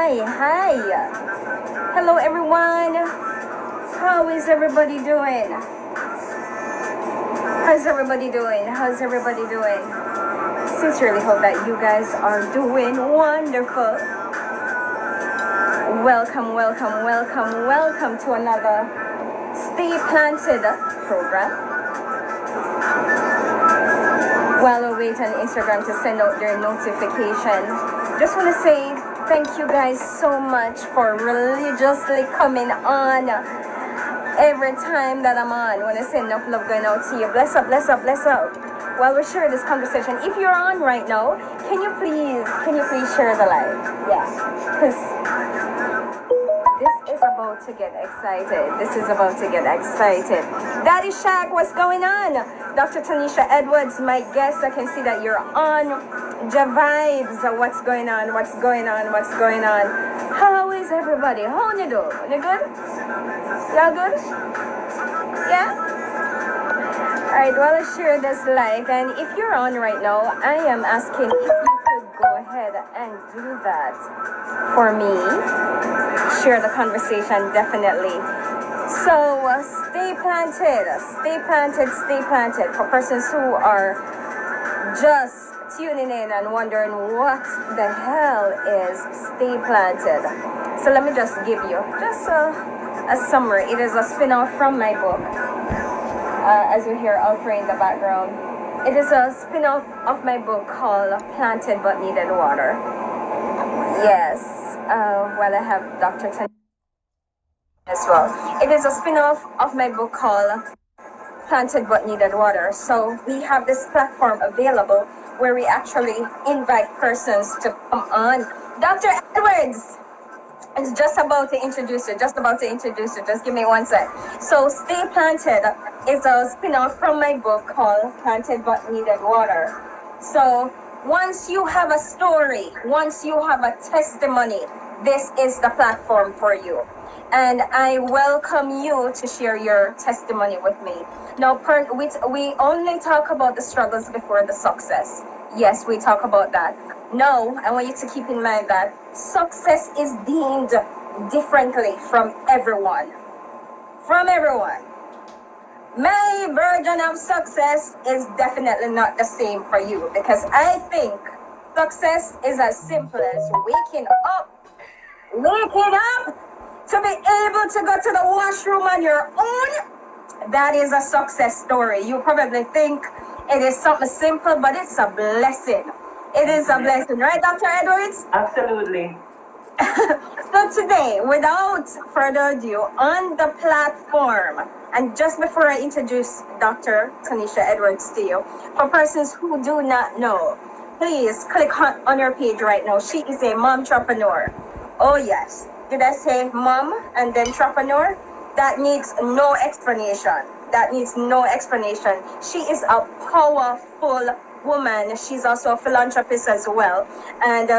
Hi. Hello, everyone. How is everybody doing? How's everybody doing? How's everybody doing? Sincerely hope that you guys are doing wonderful. Welcome to another Stay Planted program. While we wait on Instagram to send out their notification, just want to say thank you guys so much for religiously coming on every time that I'm on. When I send enough love going out to you. Bless up. While we share this conversation, if you're on right now, can you please share the live? Yeah, because this is about to get excited. Daddy Shaq, what's going on? Dr. Tanisha Edwards, my guest. I can see that you're on. Vibes, what's going on? How is everybody? How you do? You good? Y'all good? Yeah? Alright, well, let's share this like, and if you're on right now, I am asking if you could go ahead and do that for me. Share the conversation, definitely. So, stay planted for persons who are just tuning in and wondering what the hell is stay planted. So let me just give you just a summary. It is a spin-off from my book. As you hear Alfred in the background, it is a spin-off of my book called Planted But Needed Water. Yes, well, I have Dr. Tanisha as well. It is a spin-off of my book called Planted But Needed Water. So we have this platform available where we actually invite persons to come on. Dr. Edwards is just about to introduce you. Just give me one sec. So Stay Planted is a spin-off from my book called Planted But Needed Water. So once you have a story, once you have a testimony, this is the platform for you. And I welcome you to share your testimony with me. Now, we only talk about the struggles before the success. Yes, we talk about that. Now, I want you to keep in mind that success is deemed differently from everyone. My version of success is definitely not the same for you, because I think success is as simple as waking up to be able to go to the washroom on your own. That is a success story. You probably think it is something simple, but it's a blessing. It is a blessing, right, Dr. Edwards? Absolutely. So today, without further ado, on the platform, and just before I introduce Dr. Tanisha Edwards to you, for persons who do not know, please click on your page right now. She is a momtrepreneur. Oh yes. Did I say mom and then entrepreneur? That needs no explanation. She is a powerful woman. She's also a philanthropist as well. And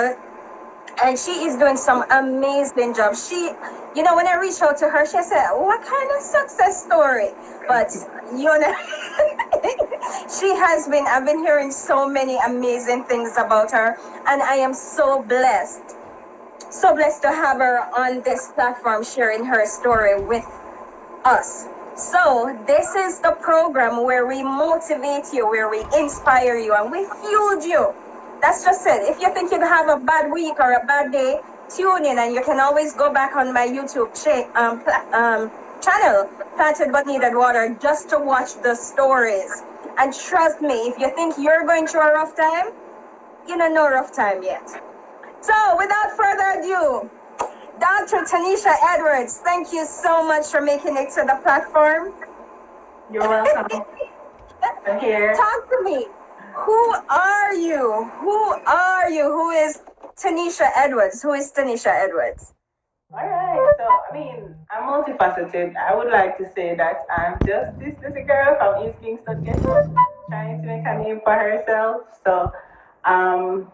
she is doing some amazing job. She, when I reached out to her, she said, what kind of success story? But, I've been hearing so many amazing things about her. And I am so blessed to have her on this platform sharing her story with us. So this is the program where we motivate you, where we inspire you, and we fuel you. That's just it. If you think you have a bad week or a bad day, tune in, and you can always go back on my YouTube channel, Planted But Needed Water, just to watch the stories. And trust me, if you think you're going through a rough time, you don't know rough time yet. So without further ado, Dr. Tanisha Edwards, thank you so much for making it to the platform. You're welcome. I'm here. Talk to me. Who are you? Who is Tanisha Edwards? All right. So, I'm multifaceted. I would like to say that I'm just this little girl from East Kingston, Ghetto, trying to make a name for herself. So, and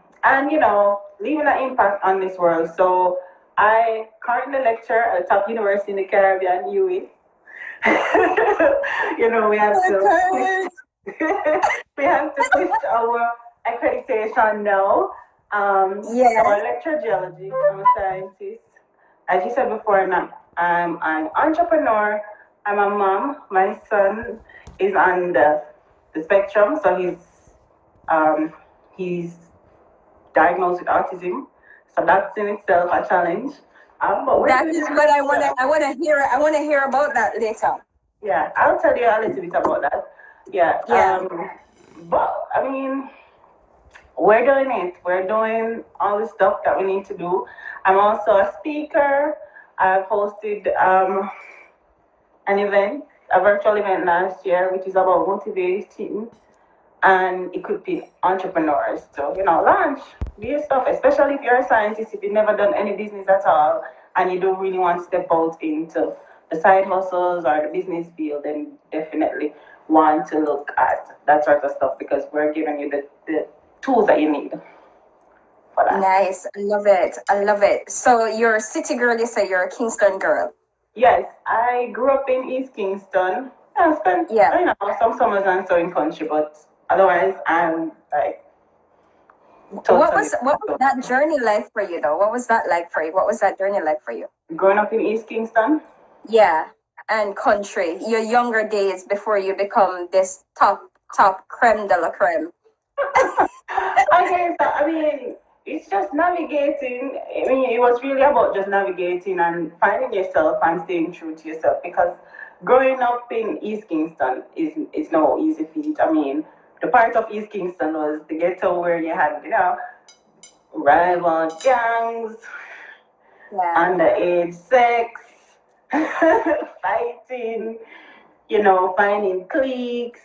leaving an impact on this world. So I currently lecture at a top university in the Caribbean, UWI. We have to we have to push our accreditation now. So Yes. I lecture geology. I'm a scientist. As you said before, I'm an entrepreneur. I'm a mom. My son is on the spectrum, so he's diagnosed with autism. So that's in itself a challenge. But we're That doing is what really well. I wanna hear. I wanna hear about that later. Yeah, I'll tell you a little bit about that. Yeah. Yeah. But I mean, we're doing it. We're doing all the stuff that we need to do. I'm also a speaker. I've hosted an event, a virtual event last year, which is about motivating and equipping entrepreneurs to, launch, do your stuff, especially if you're a scientist, if you've never done any business at all, and you don't really want to step out into the side hustles or the business field, then definitely want to look at that sort of stuff because we're giving you the tools that you need for that. Nice. I love it. I love it. So you're a city girl, you say you're a Kingston girl. Yes, I grew up in East Kingston. I spent, Yeah. some summers and so in country, but otherwise I'm like What totally. was that journey like for you though? What was that like for you? What was that journey like for you? Growing up in East Kingston. Yeah. And country. Your younger days before you become this top creme de la creme. Okay, so I mean, it's just navigating. I mean, it was really about just navigating and finding yourself and staying true to yourself because growing up in East Kingston is no easy feat. I mean, the part of East Kingston was the ghetto where you had, rival gangs, Yeah. underage sex, fighting, finding cliques,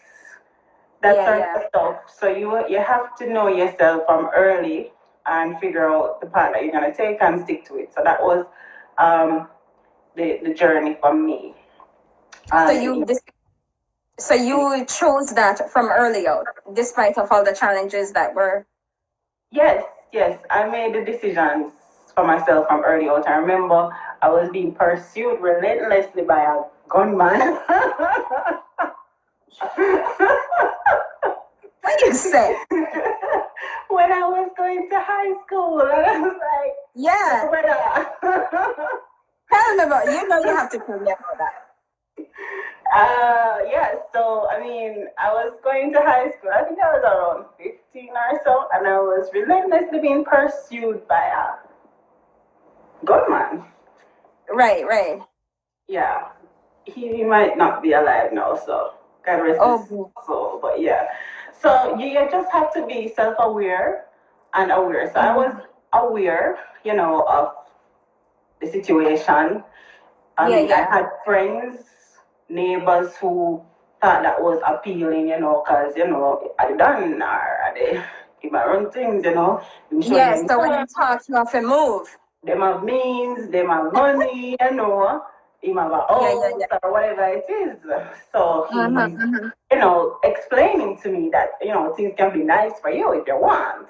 that Yeah, sort yeah. of stuff. So you have to know yourself from early and figure out the path that you're gonna take and stick to it. So that was um, the journey for me. So And you so you chose that from early out, despite of all the challenges that were. yes, yes, I made the decisions for myself from early out. I remember I was being pursued relentlessly by a gunman. What you say? When I was going to high school, and I was like, Yeah. brother. Tell me about. You know, you have to tell me about that. Yeah, so I mean, I was going to high school. I think I was around 15 or so, and I was relentlessly being pursued by a gunman. Right, right. Yeah, he might not be alive now, so God rest his Oh, soul. But yeah, so you just have to be self-aware and aware. So I was mhm. aware, of the situation. I Yeah, mean, I yeah. had friends, neighbors who thought that was appealing, because, I done or they give my own things, I'm showing Yeah. him So when you talk, you have to move. them have means, them have money, him have a Yeah, yeah, house yeah. or whatever it is. So Mm-hmm, he's, mm-hmm. explaining to me that, things can be nice for you if you want.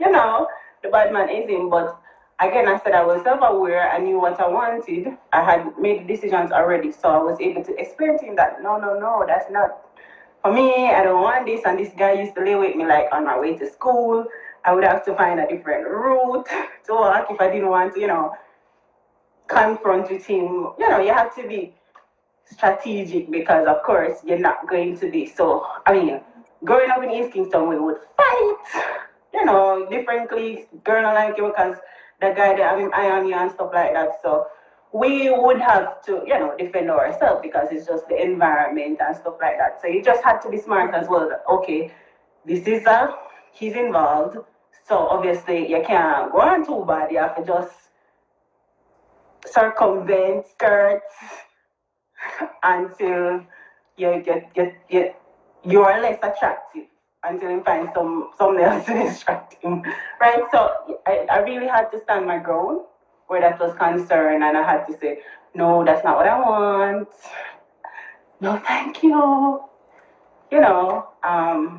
you know, the bad man is him. But again, I said I was self aware. I knew what I wanted. I had made decisions already. So I was able to explain to him that no, no, no, that's not for me. I don't want this. And this guy used to live with me like on my way to school. I would have to find a different route to walk if I didn't want to, confront with him. You have to be strategic because, of course, you're not going to be. So, I mean, growing up in East Kingston, we would fight, different cliques, girl don't like you because the guy that have him eye on you and stuff like that. So, we would have to, defend ourselves because it's just the environment and stuff like that. So, you just had to be smart as well. That, okay, this is he's involved. So, obviously, you can't go on too bad. You have to just circumvent, skirt, until you are less attractive until you find someone else to distract him. Right? So I really had to stand my ground where that was concerned and I had to say, no, that's not what I want. No, thank you.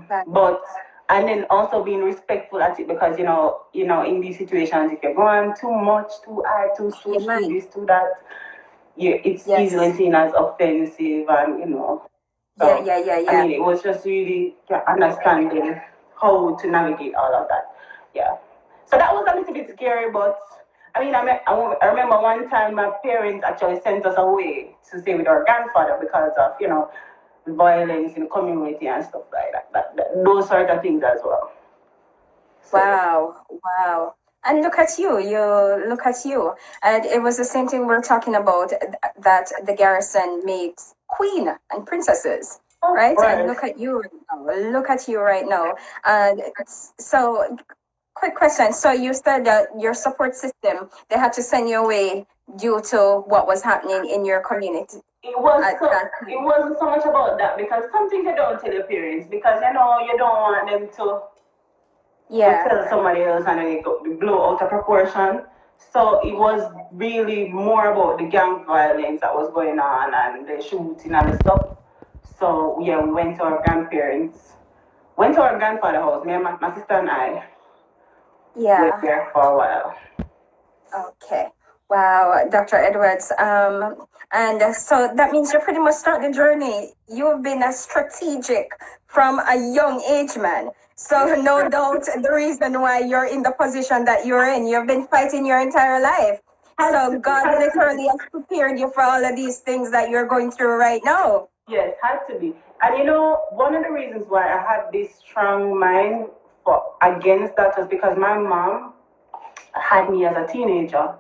Right. But and then also being respectful at it because in these situations if you're going too much, too hard, too You sush, too mind? this, too that, it's easily Yes. seen as offensive and Yeah, so yeah, yeah, I yeah. mean it was just really understanding how to navigate all of that. Yeah. So that was a little bit scary, but I mean, I remember one time my parents actually sent us away to stay with our grandfather because of, violence in the community and stuff like those sort of things as well. So, Wow, wow. And look at you, look at you. And it was the same thing we're talking about that the garrison makes queen and princesses, right? And right. look at you right now. Look at you right now. And so, quick question. So you said that your support system, they had to send you away due to what was happening in your community. It wasn't so much about that because something they don't tell your parents because you don't want them to tell somebody else and then it blow out of proportion. So it was really more about the gang violence that was going on and the shooting and the stuff. So yeah, we went to our grandfather's house. Me and my sister and I went there for a while. Okay. Wow, Dr. Edwards. And so that means you pretty much start the journey. You've been a strategic from a young age, man. So no doubt the reason why you're in the position that you're in, you've been fighting your entire life. So God literally has prepared you for all of these things that you're going through right now. Yes, had to be. And one of the reasons why I had this strong mind against that was because my mom had me as a teenager.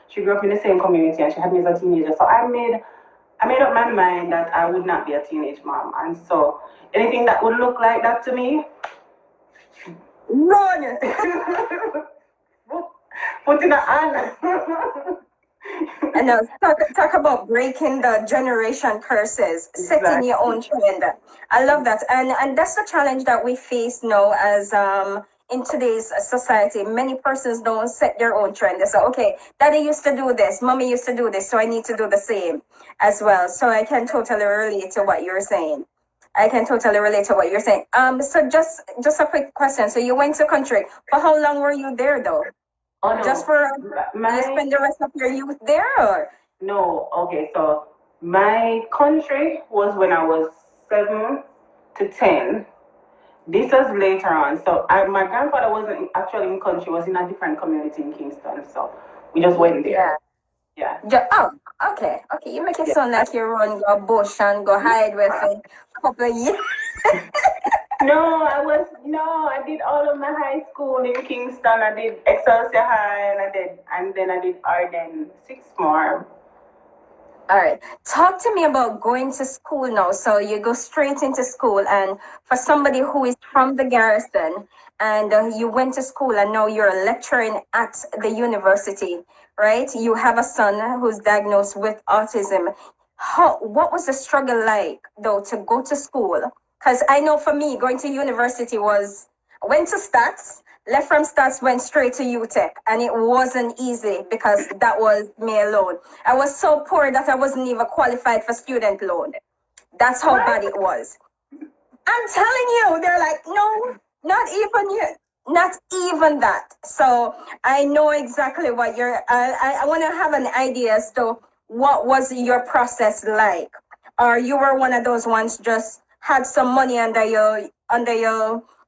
She grew up in the same community and she had me as a teenager. So I made up my mind that I would not be a teenage mom. And so anything that would look like that to me, run! Put in a hand. And talk about breaking the generation curses, setting your own trend. I love that, and that's the challenge that we face now as in today's society. Many persons don't set their own trend. They say, okay, daddy used to do this, mommy used to do this, so I need to do the same as well. So I can totally relate to what you're saying. So just a quick question. So you went to country. For how long were you there though? Oh, no. Just for you spend the rest of your youth there? Or? No, okay, so my country was when I was 7 to 10. This was later on. So my grandfather wasn't actually in country, was in a different community in Kingston. So we just went there. Yeah. Okay. You make it sound like you run go bush and go hide with a couple of years. I did all of my high school in Kingston. I did Excelsior High and then I did Arden 6 more. All right. Talk to me about going to school now. So you go straight into school, and for somebody who is from the garrison and you went to school and now you're lecturing at the university, right? You have a son who's diagnosed with autism. What was the struggle like though to go to school? Because I know for me, going to university went to stats, left from stats, went straight to UTech, and it wasn't easy because that was me alone. I was so poor that I wasn't even qualified for student loan. That's how bad it was. I'm telling you, they're like, no, not even you. Not even that. So I know exactly what I want to have an idea as to what was your process like. Or you were one of those ones just had some money under your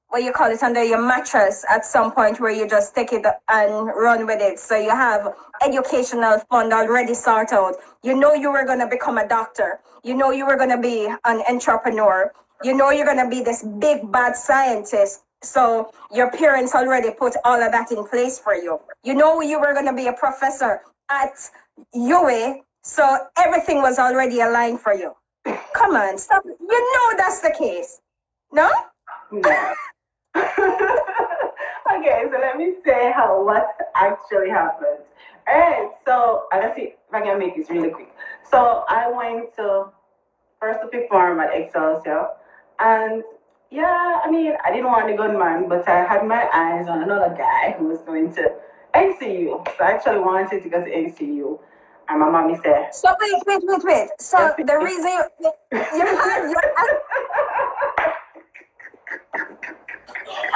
what you call it, under your mattress at some point where you just take it and run with it. So you have educational fund already sorted out. You know you were going to become a doctor. You know you were going to be an entrepreneur. You know you're going to be this big bad scientist. So your parents already put all of that in place for you. You know you were going to be a professor at UA. So everything was already aligned for you. Come on, stop. You know that's the case. No? No. Okay, so let me say what actually happened. Alright, so let's see if I can make this really quick. So I went to first to perform at Excelsior, and I didn't want the gunman, but I had my eyes on another guy who was going to NCU. So I actually wanted to go to NCU. And my mommy said, so wait. So the reason you had your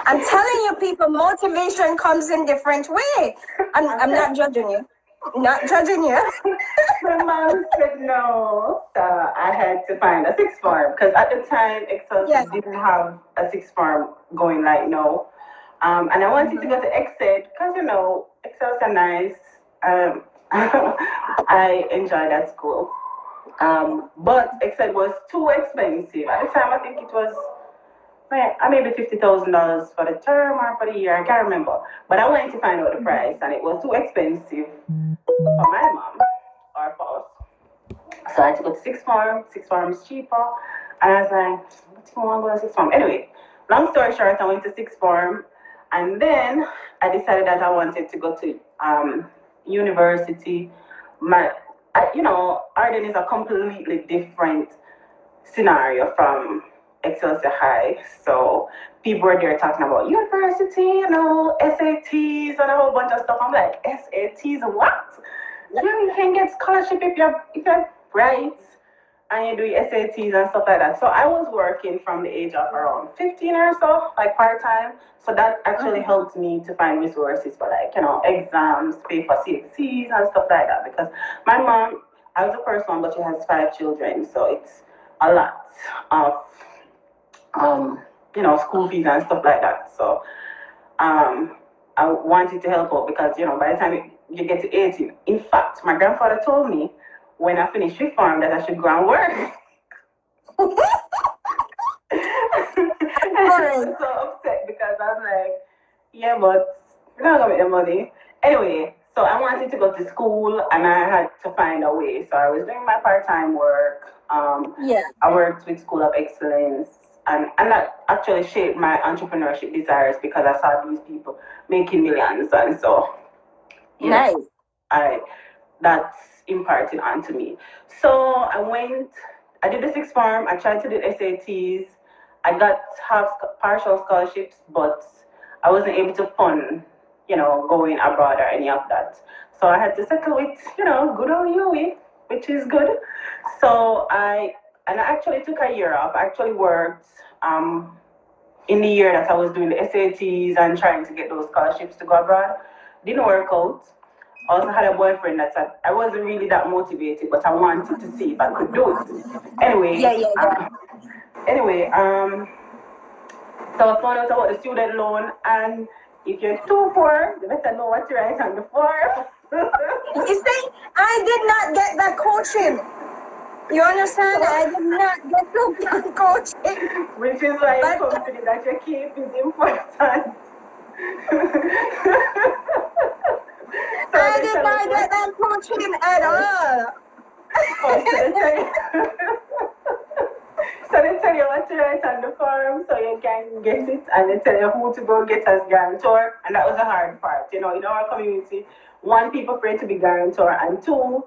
I'm telling you, people, motivation comes in different way. I'm not judging you. Not judging you. My mom said no, so I had to find a sixth form because at the time Yeah. Excelsior didn't have a sixth form going like no. And I wanted to Mhm. go to Exit because Excelsior nice. Um, I enjoyed that school. But Exit was too expensive at the time. I think it was maybe $50,000 for the term or for the year. I can't remember. But I wanted to find out the price, and it was too expensive for my mom or for us. So I had to go to sixth form. Sixth form is cheaper. And I was like, what do you want to go to sixth form? Anyway, long story short, I went to sixth form. And then I decided that I wanted to go to university. Arden is a completely different scenario from Excelsior High. So people were there talking about university, SATs and a whole bunch of stuff. I'm like, SATs, what? You can get scholarship if you're bright and you do your SATs and stuff like that. So I was working from the age of around 15 or so, like part time. So that actually helped me to find resources for exams, pay for CXCs and stuff like that. Because my mom, I was the first one, but she has 5 children, so it's a lot of school fees and stuff like that. So um, I wanted to help out because by the time you get to 18, in fact, my grandfather told me when I finished fifth form that I should go and work. I was so upset because I'm like, yeah, but you're not gonna make the money. Anyway, so I wanted to go to school and I had to find a way. So I was doing my part-time work. Yeah. I worked with School of Excellence and that actually shaped my entrepreneurship desires because I saw these people making millions and so Nice. I that's imparted onto me. So I did the sixth form, I tried to do SATs, I got partial scholarships, but I wasn't able to fund, going abroad or any of that. So I had to settle with, good old UE, which is good. So I actually took a year off. I actually worked in the year that I was doing the SATs and trying to get those scholarships to go abroad. Didn't work out. I also had a boyfriend that said I wasn't really that motivated, but I wanted to see if I could do it. Yeah, Anyway, yeah, yeah. so I found out about the student loan, and if you're too poor, you better know what to write on the form. You see, I did not get that coaching. You understand? I did not get that coaching. Which is why But company that you keep is important. So I they did tell us not get that coaching at all. oh, so they tell you, so they tell you what to write on the form so you can get it, and they tell you who to go get as guarantor, and that was the hard part. In our community, one, people afraid to be guarantor, and two,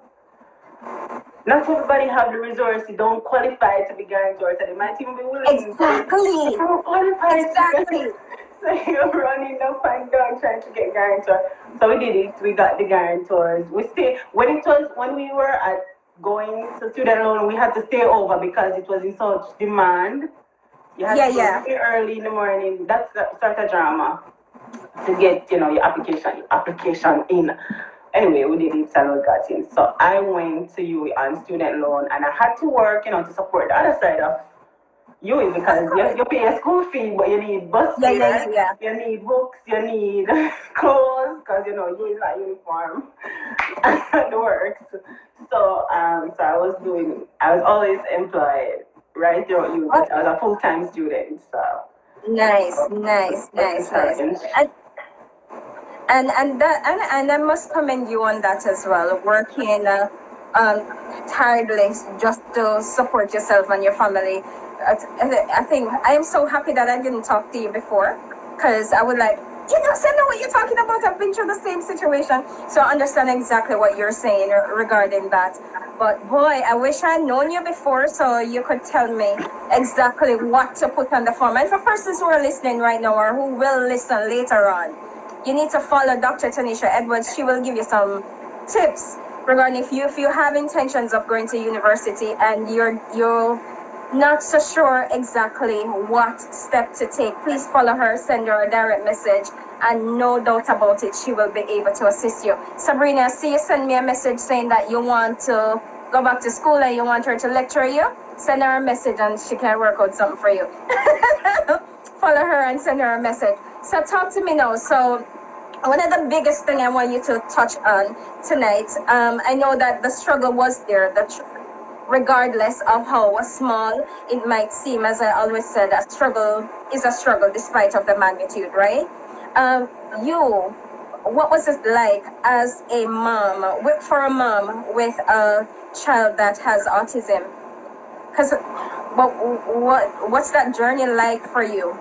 not everybody have the resources, don't qualify to be guarantor, so they might even be willing to Exactly. qualify Exactly. so you're running up and down trying to get guarantor. So we did it. We got the guarantors. We stay when we were at going to student loan, we had to stay over because it was in such demand. You had Yeah, to go yeah. really early in the morning. That's the sort of drama to get your application in. Anyway, we did it and we got in. So I went to you on student loan and I had to work, to support the other side of you because you pay a school fee, but you need bus Yeah, yeah, yeah, fare, yeah. you need books, you need clothes because you is not uniform and the works. So I was always employed right throughout uni. Oh, I was a full-time student, so nice, nice, it was nice, a nice. challenge. And I must commend you on that as well. Working um, tirelessly just to support yourself and your family. I think I am so happy that I didn't talk to you before, because I would like. So I know what you're talking about. I've been through the same situation, so I understand exactly what you're saying regarding that. But boy, I wish I'd known you before so you could tell me exactly what to put on the form. And for persons who are listening right now or who will listen later on, you need to follow Dr. Tanisha Edwards. She will give you some tips regarding if you have intentions of going to university and not so sure exactly what step to take, please follow her, send her a direct message, and no doubt about it, she will be able to assist you. Sabrina, I see you send me a message saying that you want to go back to school and you want her to lecture you. Send her a message and she can work out something for you. Follow her and send her a message. So talk to me now. So one of the biggest thing I want you to touch on tonight, I know that the struggle was there, regardless of how small it might seem. As I always said, a struggle is a struggle despite of the magnitude, right? Um, you, what was it like as a mom, for a mom with a child that has autism? Because what's that journey like for you?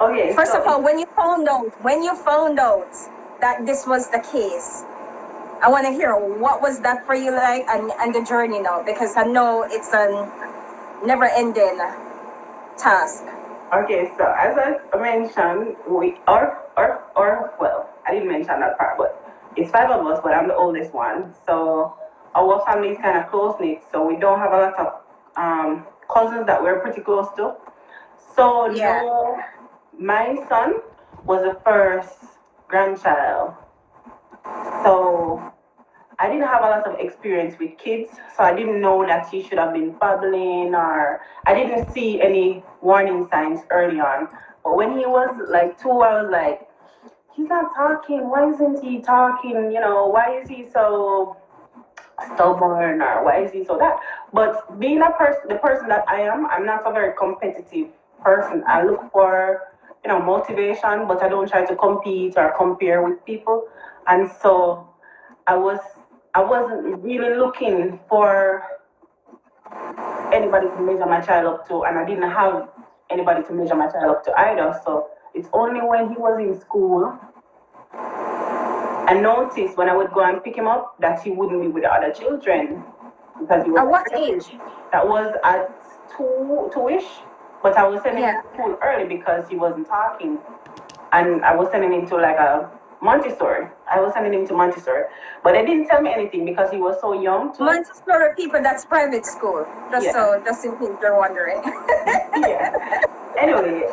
Okay, First so of all, when you found out that this was the case, I want to hear what was that for you like, and the journey now, because I know it's a never-ending task. okay, so as I mentioned, or well, I didn't mention that part, but it's five of us, but I'm the oldest one. So our family is kind of close knit. So we don't have a lot of cousins that we're pretty close to. So Yeah. no, my son was the first grandchild. So I didn't have a lot of experience with kids, so I didn't know that he should have been babbling, or I didn't see any warning signs early on. But when he was like two, I was like, he's not talking. Why isn't he talking? You know, why is he so stubborn, or why is he so that? But being the person that I am, I'm not a very competitive person. I look for, motivation, but I don't try to compete or compare with people. And so I was I wasn't really looking for anybody to measure my child up to, and I didn't have anybody to measure my child up to either. So it's only when he was in school I noticed when I would go and pick him up that he wouldn't be with the other children because he was At what aggressive. age? That was at two-ish, but I was sending him Yeah. to school early because he wasn't talking, and I was sending him to like a Montessori. I was sending him to Montessori, but they didn't tell me anything because he was so young too. Montessori people, that's private school. Yeah, Just in case you're wondering. yeah. Anyway,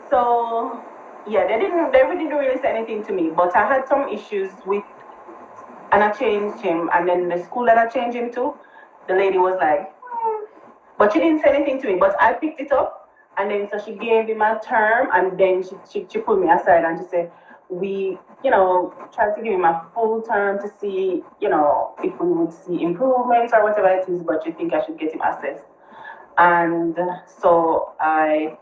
so yeah, they really didn't really say anything to me, but I had some issues with, and I changed him, and then the school that I changed him to, the lady was like, but she didn't say anything to me, but I picked it up, and then so she gave him a term, and then she pulled me aside and she said, we, tried to give him a full term to see, if we would see improvements or whatever it is, but you think I should get him assessed. And so I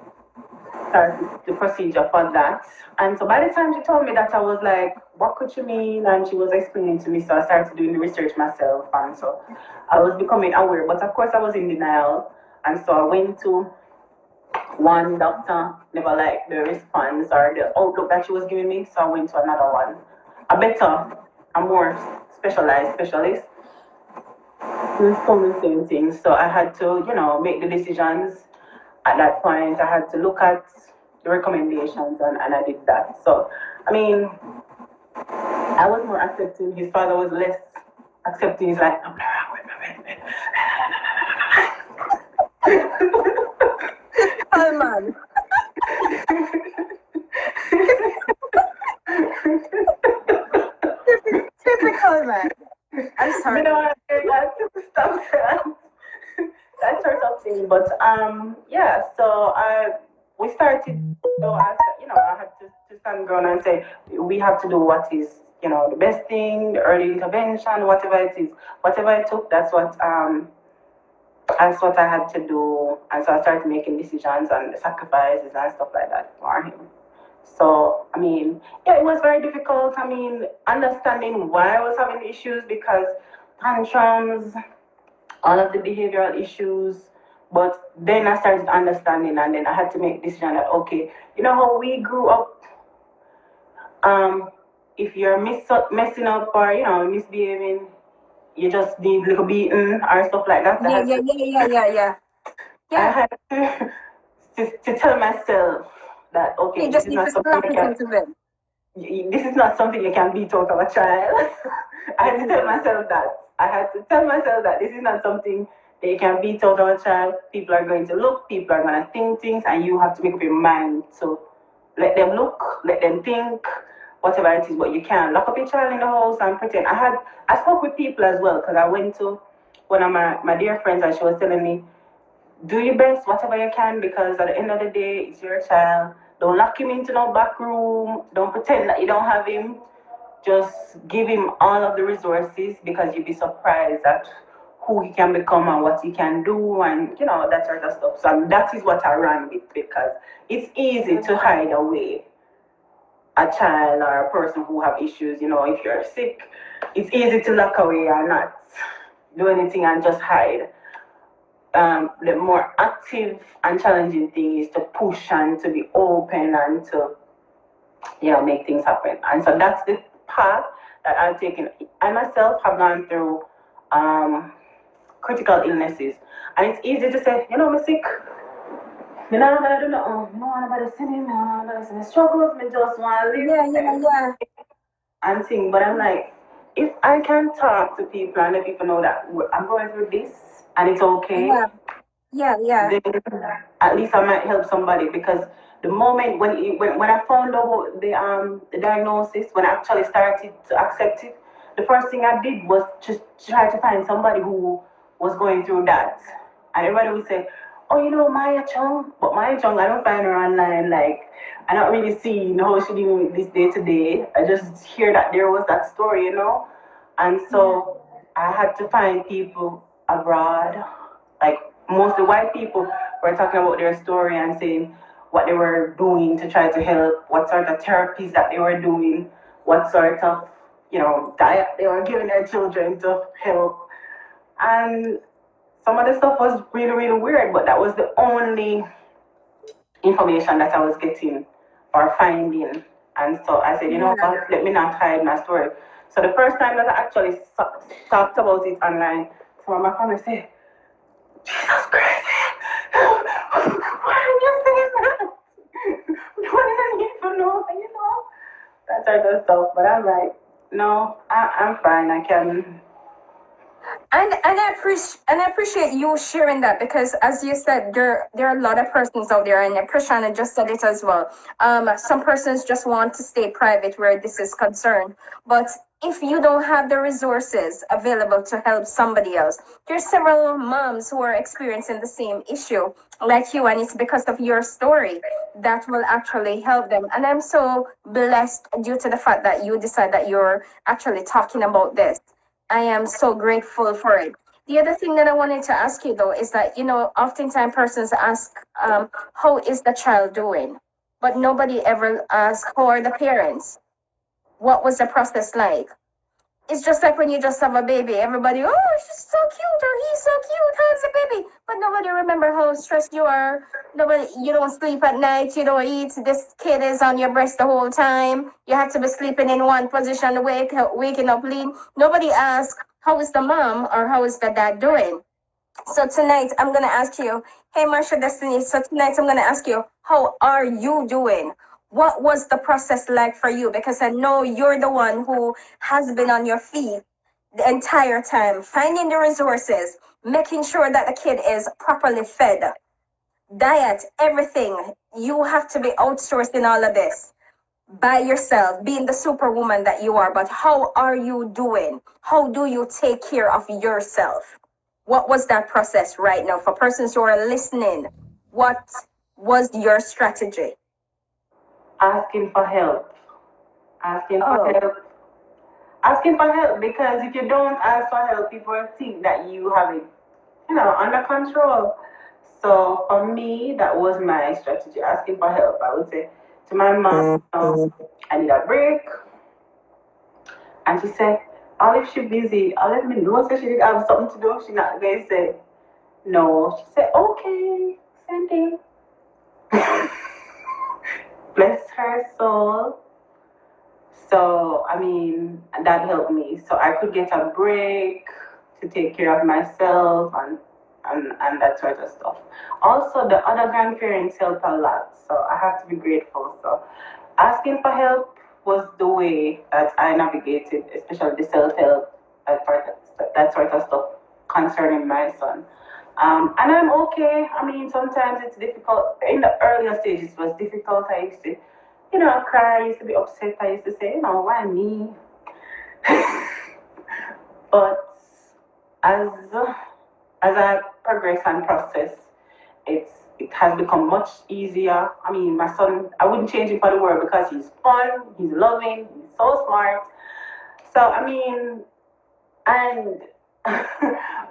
started the procedure for that. And so by the time she told me that, I was like, what could she mean? And she was explaining to me, so I started doing the research myself. And so I was becoming aware, but of course I was in denial. And so I went to one doctor, never liked the response or the outlook that she was giving me, so I went to another one, a better, a more specialized specialist. He was told me the same thing, so I had to, make the decisions. At that point, I had to look at the recommendations, and I did that. So, I mean, I was more accepting. His father was less accepting. He's like, no, Oh man. Typical man. I'm you sorry. know, that stuff. That sort of thing. But yeah. So we started. So I had to stand ground and say we have to do what is the best thing, the early intervention, whatever it is, whatever it took. That's what I had to do, and so I started making decisions and sacrifices and stuff like that for him. So, I mean, yeah, it was very difficult. I mean, understanding why I was having issues because tantrums, all of the behavioral issues. But then I started understanding, and then I had to make a decision that, okay, you know how we grew up, um, if you're messing up or, misbehaving, you just need a little beating or stuff like that. Yeah, yeah, yeah, yeah, yeah, yeah. I Yeah. had to tell myself that, okay, You this just is need not to something slap you it can into them. this is not something you can beat out of a child. I had to tell myself that. I had to tell myself that this is not something They can beat out our child. People are going to look, people are going to think things, and you have to make up your mind. So let them look, let them think, whatever it is, but you can't lock up your child in the house and pretend. I spoke with people as well, because I went to one of my dear friends, and she was telling me, do your best, whatever you can, because at the end of the day, it's your child. Don't lock him into no back room. Don't pretend that you don't have him. Just give him all of the resources, because you'd be surprised at who he can become and what he can do, and that sort of stuff. So that is what I ran with, because it's easy to hide away a child or a person who have issues. If you're sick, it's easy to lock away and not do anything and just hide. The more active and challenging thing is to push and to be open and to make things happen. And so that's the path that I've taken. I myself have gone through critical illnesses, and it's easy to say, I'm sick. Me not gonna do nothing. Me no want nobody see me. Me no want nobody see me struggles. Me just want to live and sing. But I'm like, if I can talk to people and let people know that I'm going through this and it's okay, then at least I might help somebody. Because the moment when I found out the diagnosis, when I actually started to accept it, the first thing I did was just try to find somebody who was going through that. And everybody would say, oh, Maya Chung. But Maya Chung, I don't find her online. Like, I don't really see how she dealing with this day to day. I just hear that there was that story. And so I had to find people abroad, like mostly white people, were talking about their story and saying what they were doing to try to help, what sort of therapies that they were doing, what sort of diet they were giving their children to help. And some of the stuff was really, really weird, but that was the only information that I was getting or finding. And so I said, what, let me not hide my story. So the first time that I actually talked about it online, some of my family said, Jesus Christ, why are you saying that? What did I need to know? That sort of stuff. But I'm like, no, I'm fine. I can. And I appreciate you sharing that, because as you said, there are a lot of persons out there, and Prashana just said it as well. Some persons just want to stay private where this is concerned, but if you don't have the resources available to help somebody else, there's several moms who are experiencing the same issue like you, and it's because of your story that will actually help them. And I'm so blessed due to the fact that you decide that you're actually talking about this. I am so grateful for it. The other thing that I wanted to ask you though is that, oftentimes persons ask, how is the child doing? But nobody ever asks, how are the parents? What was the process like? It's just like when you just have a baby, everybody, oh, she's so cute, or he's so cute, how's the baby? But nobody remember how stressed you are. Nobody, you don't sleep at night, you don't eat. This kid is on your breast the whole time. You have to be sleeping in one position, waking up lean. Nobody asks, how is the mom or how is the dad doing? So tonight I'm gonna ask you, hey Marsha Destiny, so tonight I'm gonna ask you, how are you doing? What was the process like for you? Because I know you're the one who has been on your feet the entire time, finding the resources, making sure that the kid is properly fed, diet, everything. You have to be outsourcing all of this by yourself, being the superwoman that you are. But how are you doing? How do you take care of yourself? What was that process right now for persons who are listening? What was your strategy? Asking for help. Asking for help. Asking for help, because if you don't ask for help, people think that you have it, under control. So for me, that was my strategy, asking for help. I would say to my mom, I need a break. And she said, oh, if she's busy, I'll let me know. So she did have something to do. She not going to say no. She said, okay, Sandy. Bless her soul. So, that helped me. So I could get a break to take care of myself and that sort of stuff. Also, the other grandparents helped a lot. So I have to be grateful. So asking for help was the way that I navigated, especially the self-help, that sort of stuff concerning my son. And I'm okay. I mean, sometimes it's difficult. In the earlier stages, it was difficult. I used to, cry. I used to be upset. I used to say, why me? But as as I progress and process, it has become much easier. I mean, my son, I wouldn't change him for the world because he's fun, he's loving, he's so smart. So I mean, and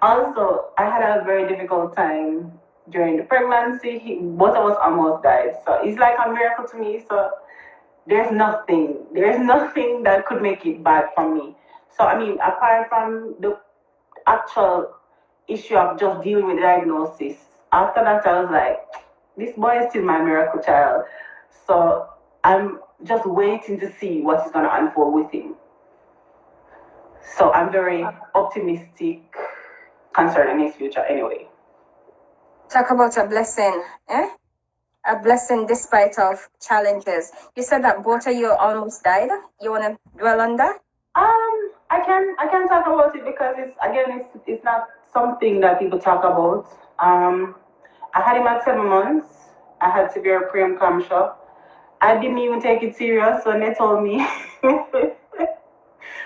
also I had a very difficult time during the pregnancy. Both of us almost died. So it's like a miracle to me. So there's nothing that could make it bad for me. So I mean, apart from the actual issue of just dealing with the diagnosis. After that, I was like, this boy is still my miracle child. So I'm just waiting to see what is going to unfold with him. So I'm very optimistic concerning his future anyway. Talk about a blessing, eh? A blessing despite of challenges. You said that both of you almost died. You want to dwell on that? I can talk about it because it's not something that people talk about. I had him at 7 months. I had severe preeclampsia. I didn't even take it serious when they told me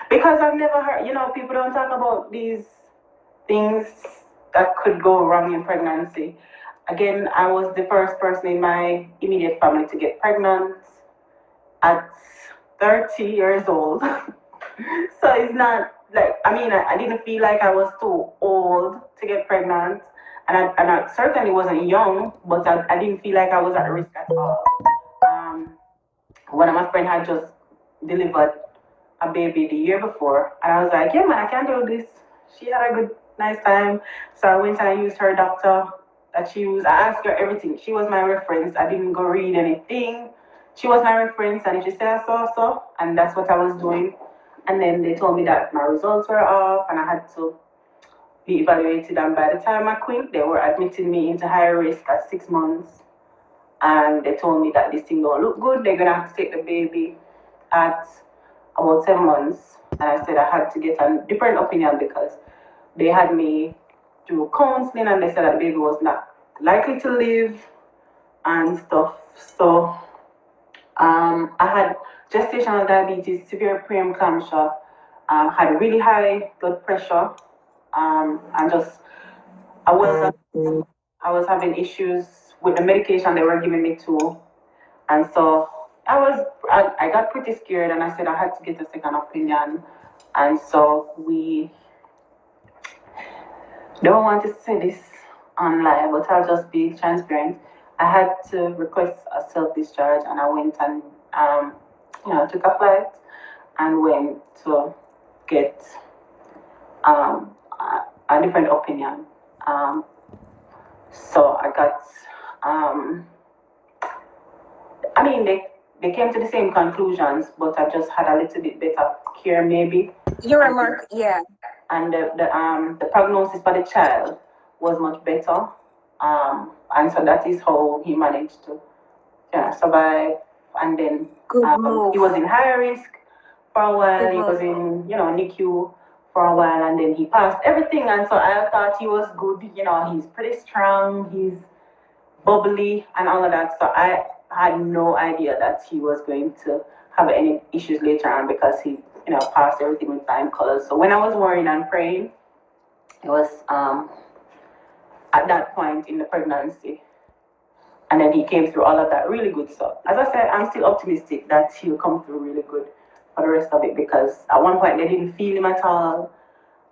because I've never heard. People don't talk about these things that could go wrong in pregnancy. Again, I was the first person in my immediate family to get pregnant at 30 years old. So it's not like, I mean, I didn't feel like I was too old to get pregnant, and I certainly wasn't young, but I didn't feel like I was at risk at all. Um, One of my friends had just delivered a baby the year before, and I was like, yeah, man, I can do this. She had a good, nice time. So I went and I used her doctor that she used. I asked her everything. She was my reference. I didn't go read anything. She was my reference, and if she said so, and that's what I was doing. And then they told me that my results were off, and I had to be evaluated. And by the time I quit, they were admitting me into high risk at 6 months. And they told me that this thing don't look good. They're gonna have to take the baby at about 7 months. And I said I had to get a different opinion because they had me do counseling, and they said that the baby was not likely to live and stuff. So I had gestational diabetes, severe preeclampsia, had really high blood pressure, and just I was I was having issues with the medication they were giving me too, and so I got pretty scared, and I said I had to get a second opinion, and so we don't want to say this online, but I'll just be transparent. I had to request a self discharge, and I went and took a flight and went to get a different opinion. Um, so I got, I mean, they came to the same conclusions, but I just had a little bit better care, maybe. You remark, yeah. And the prognosis for the child was much better. And so that is how he managed to survive. And then he was in high risk for a while. He was in NICU for a while, and then he passed everything. And so I thought he was good. He's pretty strong. He's bubbly and all of that. So I had no idea that he was going to have any issues later on because he passed everything with flying colors. So when I was worrying and praying, it was at that point in the pregnancy. And then he came through all of that really good stuff. As I said, I'm still optimistic that he'll come through really good for the rest of it because at one point they didn't feel him at all.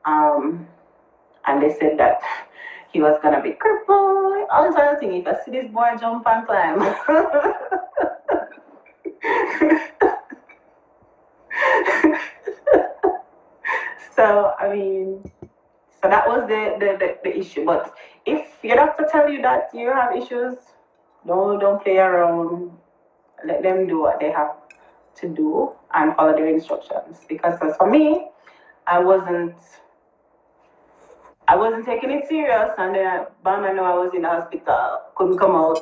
And they said that he was gonna be crippled, all sort of things. If I see this boy jump and climb. So I mean, so that was the issue. But if your doctor tell you that you have issues, don't play around. Let them do what they have to do and follow their instructions. Because as for me, I wasn't taking it serious, and then bam, I know I was in the hospital, couldn't come out.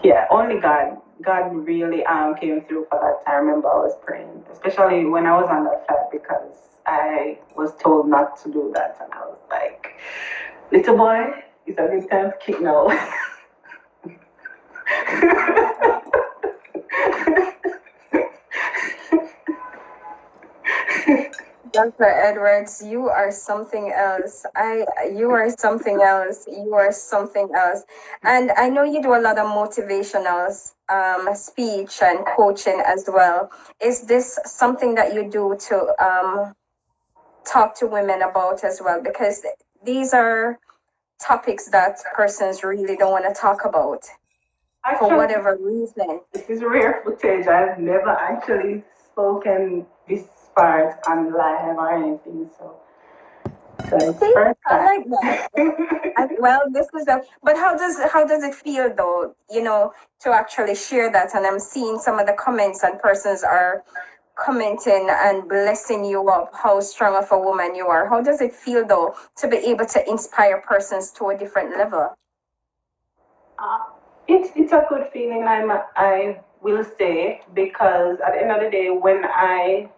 Yeah, only God. God really came through for that. I remember I was praying, especially when I was on that flight because I was told not to do that, and I was like, "Little boy, it's a good time to kick now." Dr. Edwards, you are something else. You are something else. You are something else. And I know you do a lot of motivational speech and coaching as well. Is this something that you do to talk to women about as well? Because these are topics that persons really don't want to talk about for Actually, whatever reason. this is rare footage. I've never actually spoken this part on live or anything, so it's See, first I time. like that. Well, this is a, but how does it feel though, to actually share that? And I'm seeing some of the comments and persons are commenting and blessing you up, how strong of a woman you are. How does it feel though to be able to inspire persons to a different level? Uh, it's a good feeling. I will say because at the end of the day, when I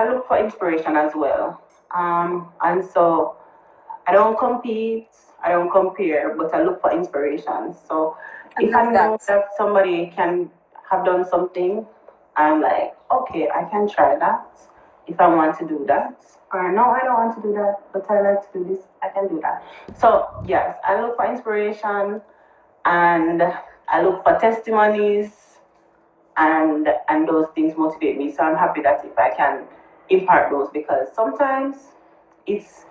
look for inspiration as well, and so I don't compete, I don't compare, but I look for inspiration. So I if love I know that. that somebody can have done something, I'm like, okay, I can try that if I want to do that. Or no, I don't want to do that, but I like to do this, I can do that. So yes, I look for inspiration and I look for testimonies and those things motivate me. So I'm happy that if I can impart those because sometimes it's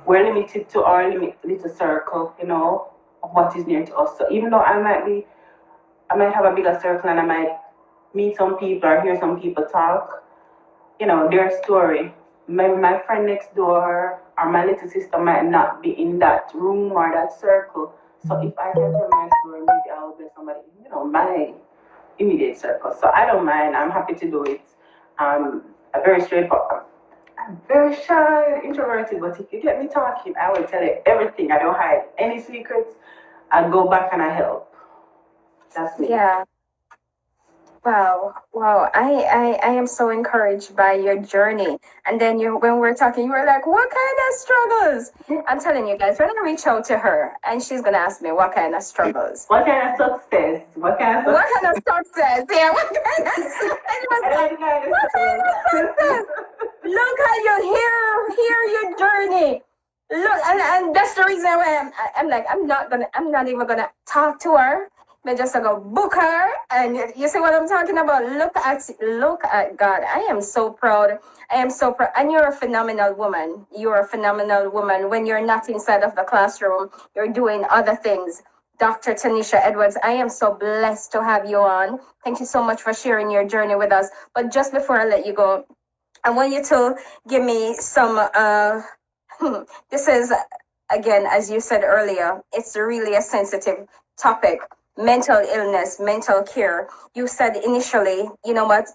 we're limited to our little circle, of what is near to us. So even though I might have a bigger circle and I might meet some people or hear some people talk, their story. Maybe my friend next door or my little sister might not be in that room or that circle. So if I can tell my story, maybe I'll bless somebody, my immediate circle. So I don't mind. I'm happy to do it. A very straightforward. I'm very shy, introverted, but if you get me talking, I will tell you everything. I don't hide any secrets. I go back and I help. That's me. Yeah. Wow, wow. I am so encouraged by your journey. And then when we're talking, you were like, what kind of struggles? I'm telling you guys, when I reach out to her and she's gonna ask me what kind of struggles. What kind of success? What kind of What success? kind of success? Yeah, what kind of and it was I like, don't kind of what kind of success? Look how you hear your journey. Look, and that's the reason why I'm like, I'm not even gonna talk to her. I just go book her, and you see what I'm talking about. Look at God. I am so proud. I am so proud, and you're a phenomenal woman. You're a phenomenal woman. When you're not inside of the classroom, you're doing other things. Dr. Tanisha Edwards, I am so blessed to have you on. Thank you so much for sharing your journey with us. But just before I let you go, I want you to give me some. This is, again, as you said earlier, it's really a sensitive topic. Mental illness, mental care. You said initially, you know what?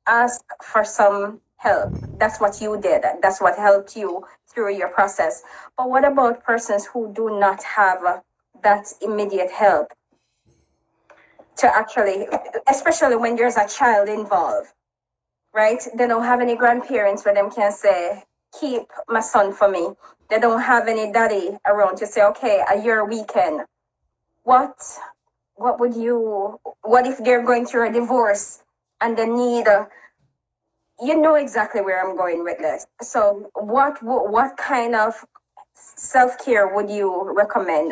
Ask for some help. That's what you did. That's what helped you through your process. But what about persons who do not have that immediate help to actually, especially when there's a child involved? Right? They don't have any grandparents where them can say, keep my son for me. They don't have any daddy around to say, okay, a year weekend. What what if they're going through a divorce and they need you know exactly where I'm going with this. So what kind of self-care would you recommend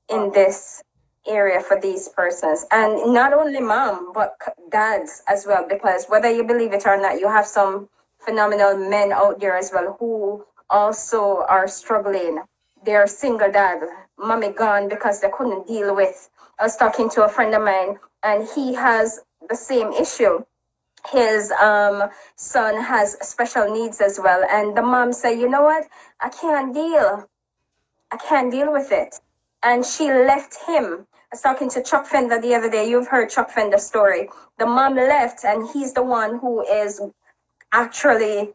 in this area for these persons, and not only mom but dads as well, because whether you believe it or not, you have some phenomenal men out there as well who also are struggling. They're single dad, mommy gone because they couldn't deal with. I was talking to a friend of mine and he has the same issue. His son has special needs as well, and the mom said, you know what, I can't deal with it. And she left him. I was talking to Chuck Fender the other day. You've heard Chuck Fender's story. The mom left, and he's the one who is actually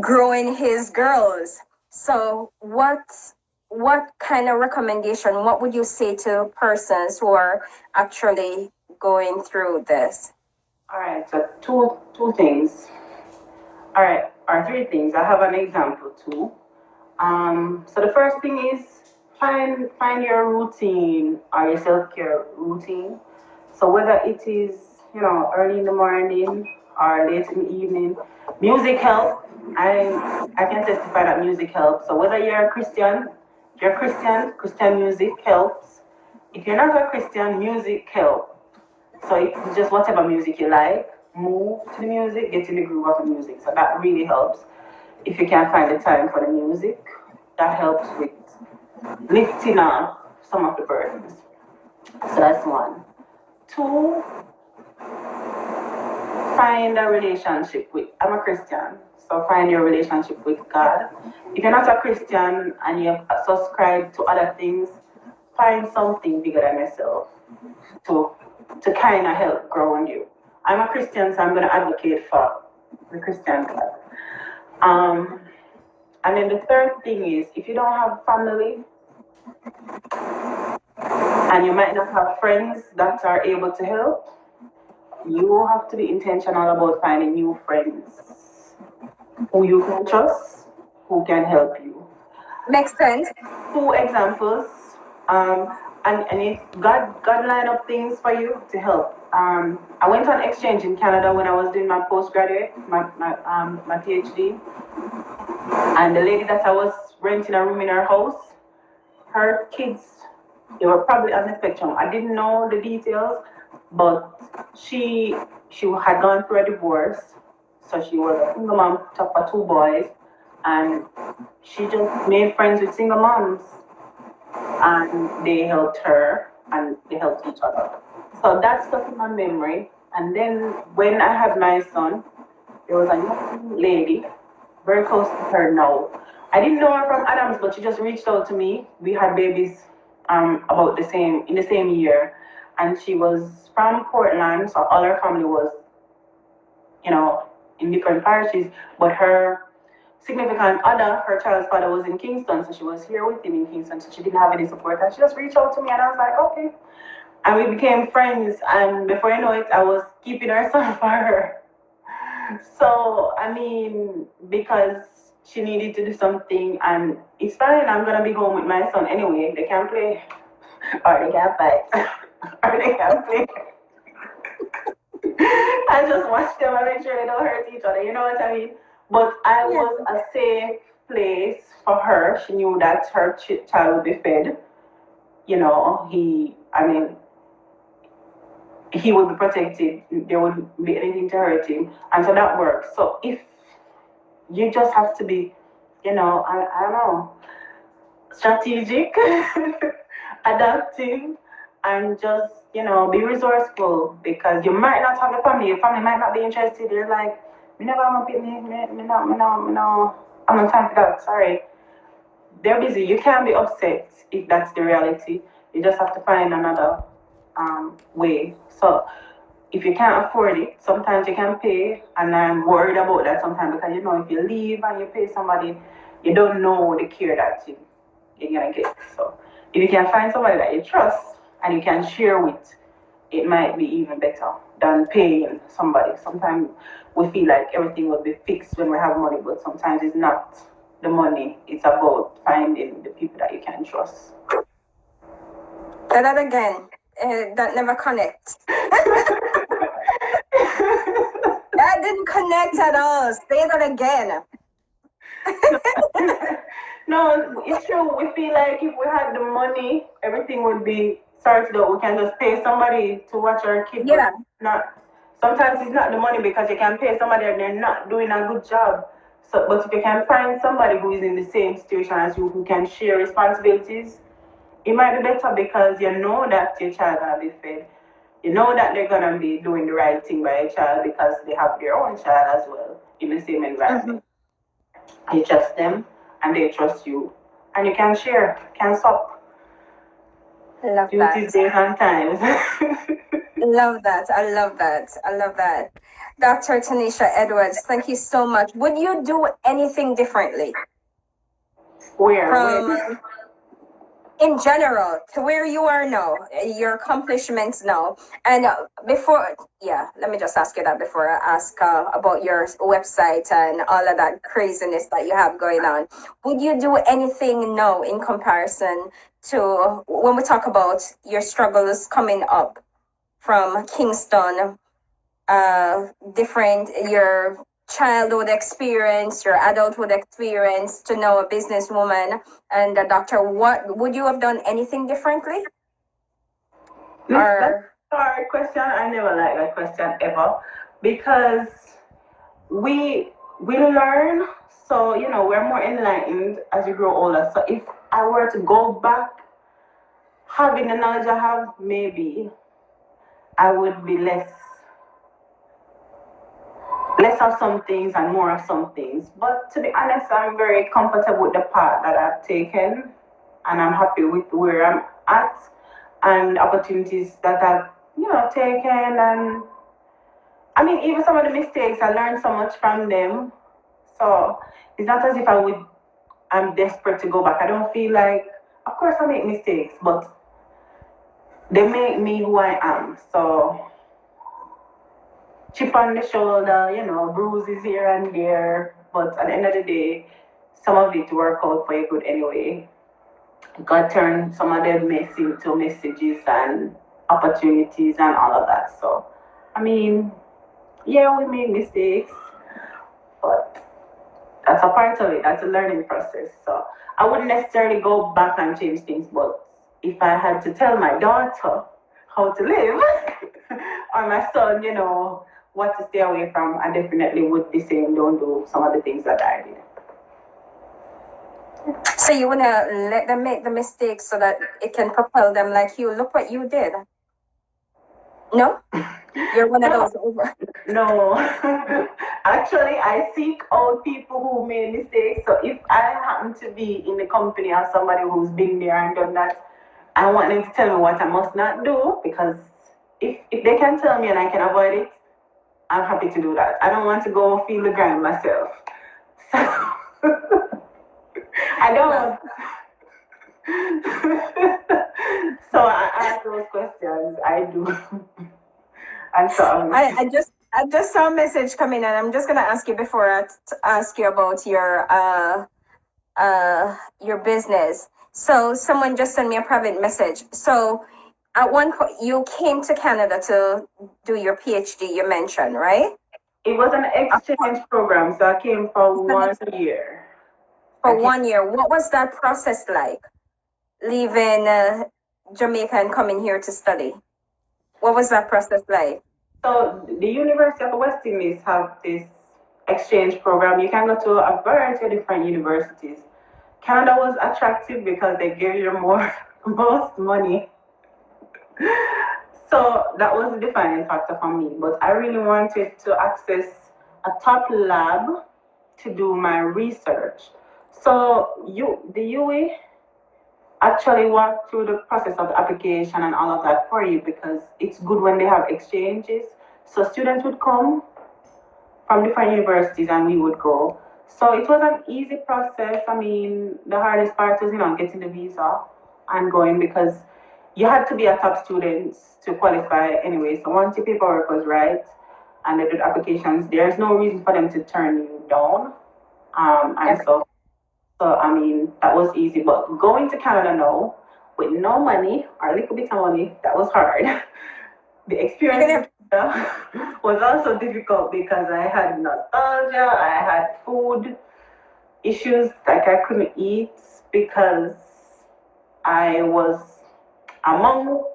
growing his girls. So, what what kind of recommendation, what would you say to persons who are actually going through this? All right, so two things. All right, or three things. I have an example too. So the first thing is find your routine or your self care routine. So whether it is early in the morning or late in the evening, music helps. I can testify that music helps. So whether you're a Christian, if you're Christian, Christian music helps. If you're not a Christian, music helps. So it's just whatever music you like, move to the music, get in the groove of the music. So that really helps. If you can find the time for the music, that helps with lifting off some of the burdens. So that's one. Two, find a relationship with, I'm a Christian, so find your relationship with God. If you're not a Christian and you subscribe to other things, find something bigger than yourself to to kind of help grow you. I'm a Christian, so I'm going to advocate for the Christian God. Um, and then the third thing is, if you don't have family and you might not have friends that are able to help, you have to be intentional about finding new friends who you can trust, who can help you. Makes sense. Two examples, and if God line up things for you to help. I went on exchange in Canada when I was doing my postgraduate, my PhD, and the lady that I was renting a room in her house, her kids, they were probably on the spectrum. I didn't know the details, but she had gone through a divorce, so she was a single mom for two boys, and she just made friends with single moms, and they helped her and they helped each other. So that's stuck in my memory. And then when I had my son, there was a young lady, very close to her now. I didn't know her from Adams, but she just reached out to me. We had babies about the same in the same year, and she was from Portland, so all her family was, you know, in different parishes. But her significant other, her child's father, was in Kingston, so she was here with him in Kingston, so she didn't have any support. And she just reached out to me, and I was like, okay. And we became friends, and before I know it, I was keeping her son for her. So, I mean, because she needed to do something, and it's fine, I'm gonna be home with my son anyway. They can play, or they can fight, or they can play. I just watch them and make sure they don't hurt each other, you know what I mean? But I was a safe place for her. She knew that her child would be fed. You know, he would be protected. There wouldn't be anything to hurt him. And so that works. So if you just have to be, I don't know, strategic, adaptive, and just, be resourceful, because you might not have a family. Your family might not be interested. You're like, me never want to me no, I'm not time for that. Sorry. They're busy. You can't be upset if that's the reality. You just have to find another way. So if you can't afford it, sometimes you can pay, and I'm worried about that sometimes, because if you leave and you pay somebody, you don't know the care that you're gonna get. So if you can find somebody that you trust and you can share with, it might be even better than paying somebody. Sometimes we feel like everything will be fixed when we have money, but sometimes it's not the money, it's about finding the people that you can trust. Say that again. That never connects. That didn't connect at all. Say that again. No, it's true. We feel like if we had the money, everything would be sorted out. We can just pay somebody to watch our kids. Yeah. Not. Sometimes it's not the money, because you can pay somebody and they're not doing a good job. So, but if you can find somebody who is in the same situation as you, who can share responsibilities, it might be better, because you know that your child gonna be fed. You know that they're gonna be doing the right thing by your child, because they have their own child as well in the same environment. You trust them and they trust you, and you can share, can swap Love duties, that. days, and times. Love that. I love that. I love that. Dr. Tanisha Edwards, thank you so much. Would you do anything differently? Where? From in general, to where you are now, your accomplishments now, and before, yeah, let me just ask you that before I ask about your website and all of that craziness that you have going on. Would you do anything now in comparison to when we talk about your struggles coming up from Kingston, different your childhood experience, your adulthood experience to know a businesswoman and a doctor? What would you have done anything differently? That's Or a hard question. I never like that question ever because we learn. So we're more enlightened as we grow older. So if I were to go back, having the knowledge I have, maybe I would be less of some things and more of some things. But to be honest, I'm very comfortable with the path that I've taken, and I'm happy with where I'm at and opportunities that I've taken. And I mean, even some of the mistakes, I learned so much from them. So it's not as if I'm desperate to go back. I don't feel like, of course, I make mistakes, but they make me who I am. So chip on the shoulder, bruises here and there. But at the end of the day, some of it work out for your good anyway. God turned some of them mess into messages and opportunities and all of that. So, I mean, yeah, we make mistakes, but that's a part of it. That's a learning process. So, I wouldn't necessarily go back and change things, but if I had to tell my daughter how to live, or my son, what to stay away from, I definitely would be saying don't do some of the things that I did. so you wanna let them make the mistakes so that it can propel them like you. Look what you did. No? You're one of No, those over. no. Actually, I seek out people who made mistakes. So if I happen to be in the company of somebody who's been there and done that, I want them to tell me what I must not do, because if they can tell me and I can avoid it, I'm happy to do that. I don't want to go feel the grind myself. So I Well, don't. So I ask those questions. I do. And so I just saw a message coming and I'm just gonna ask you before ask you about your business. So someone just sent me a private message. So at one point you came to Canada to do your PhD, you mentioned, right? it was an exchange program, so I came for 1 year. For I came. 1 year. What was that process like? Leaving Jamaica and coming here to study. What was that process like? So the University of the West Indies have this exchange program. You can go to a variety of different universities. Canada was attractive because they give you more most money. So that was the defining factor for me. But I really wanted to access a top lab to do my research. So the UE actually walk through the process of the application and all of that for you, because it's good when they have exchanges. So students would come from different universities and we would go. So it was an easy process. I mean, the hardest part was, getting the visa and going, because you had to be a top student to qualify anyway. So once your paperwork was right and they did applications, there's no reason for them to turn you down. And Okay. so I mean, that was easy. But going to Canada now with no money or a little bit of money, that was hard. The You're experience gonna in have Canada was also difficult because I had nostalgia, I had food issues, like I couldn't eat because I was among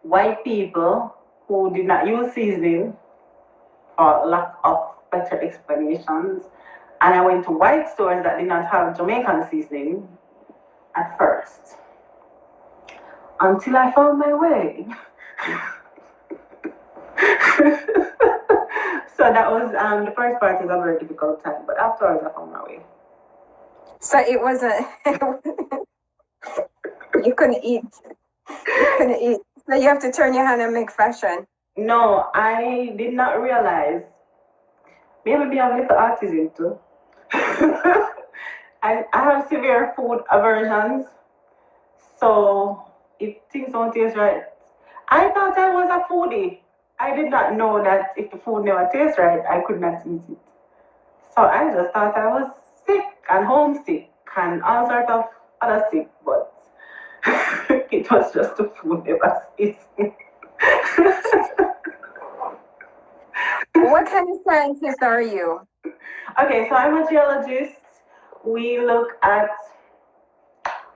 white people who did not use seasoning for lack of better explanations. And I went to white stores that did not have Jamaican seasoning at first until I found my way. So that was the first part is a very difficult time, but afterwards I found my way. so it wasn't you couldn't eat. You couldn't eat. So you have to turn your hand and make fashion. No, I did not realize. Maybe me have a little autism too. I have severe food aversions, So if things don't taste right, I thought I was a foodie. I did not know that if the food never tastes right, I could not eat it. So I just thought I was sick and homesick and all sort of other sick, but it was just the food never tastes. What kind of scientist are you? Okay, so I'm a geologist. We look at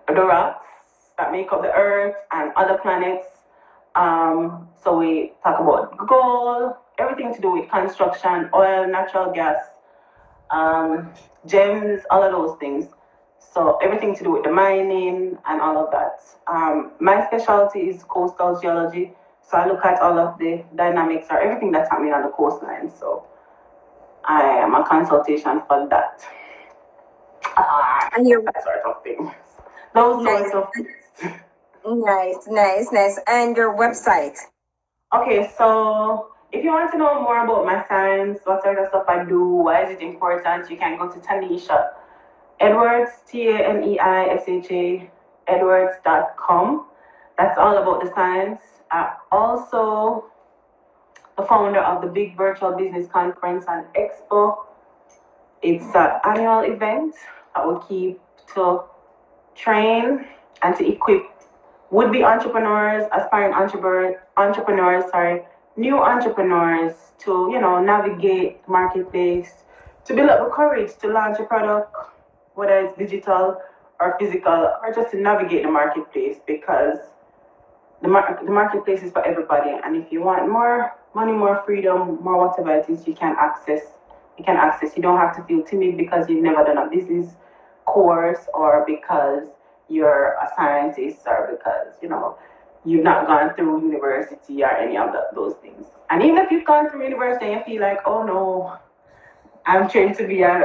the rocks that make up the Earth and other planets. So we talk about gold, everything to do with construction, oil, natural gas, um, gems, all of those things. So everything to do with the mining and all of that. My specialty is coastal geology. So I look at all of the dynamics or everything that's happening on the coastline. So I am a consultation for that. And you're That sort of thing. Those nice, sorts of things. nice. And your website. Okay, so if you want to know more about my science, what sort of stuff I do, why is it important, you can go to Tanisha Edwards, Taneisha, Edwards.com. That's all about the science. Also, the founder of the Big Virtual Business Conference and Expo. It's an annual event that will keep to train and to equip would-be entrepreneurs, aspiring entrepreneurs, new entrepreneurs to, navigate the marketplace, to build up the courage to launch a product, whether it's digital or physical, or just to navigate the marketplace because the marketplace is for everybody. And if you want more money, more freedom, more whatever it is, you can access. You can access. You don't have to feel timid because you've never done a business course or because you're a scientist or because you've not gone through university or any of those things. And even if you've gone through university and you feel like, oh no, I'm trained to be an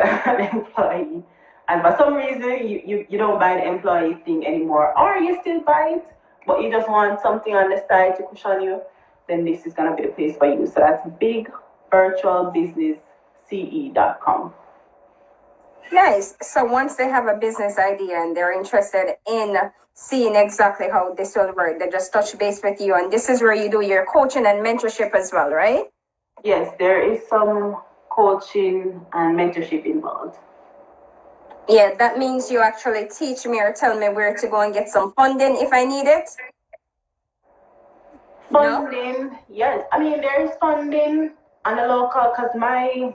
employee. And for some reason, you don't buy the employee thing anymore, or you still buy it, but you just want something on the side to cushion you, then this is going to be the place for you. So that's bigvirtualbusinessce.com. Nice. So once they have a business idea and they're interested in seeing exactly how this will work, they just touch base with you. And this is where you do your coaching and mentorship as well, right? Yes, there is some coaching and mentorship involved. Yeah, that means you actually teach me or tell me where to go and get some funding if I need it. Funding, yes. I mean, there is funding on the local because my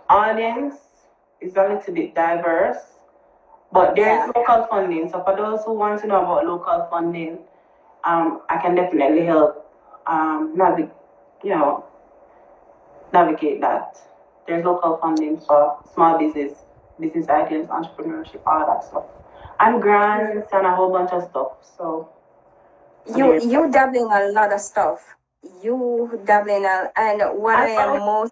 audience is a little bit diverse, but there's local funding. So for those who want to know about local funding, I can definitely help navigate that. There's local funding for small business ideas, entrepreneurship, all that stuff, and grants and a whole bunch of stuff. So you dabbling a lot of stuff. You dabbling and what I am most.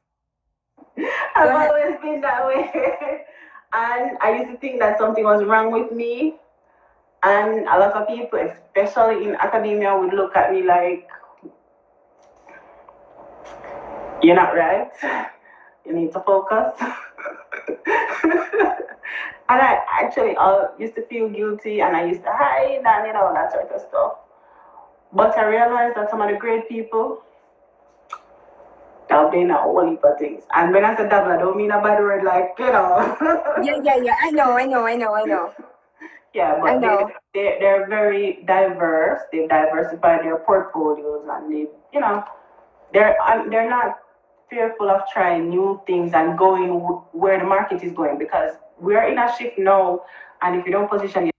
I've always been that way. And I used to think that something was wrong with me. And a lot of people, especially in academia, would look at me like, you're not right. You need to focus. And I actually used to feel guilty and I used to hide and, that sort of stuff. But I realized that some of the great people, dabbling a whole heap of things. And when I say dabble, I don't mean a bad word like, Yeah. I know. Yeah, but they're very diverse. They've diversified their portfolios and they're not fearful of trying new things and going where the market is going because we're in a shift now. And if you don't position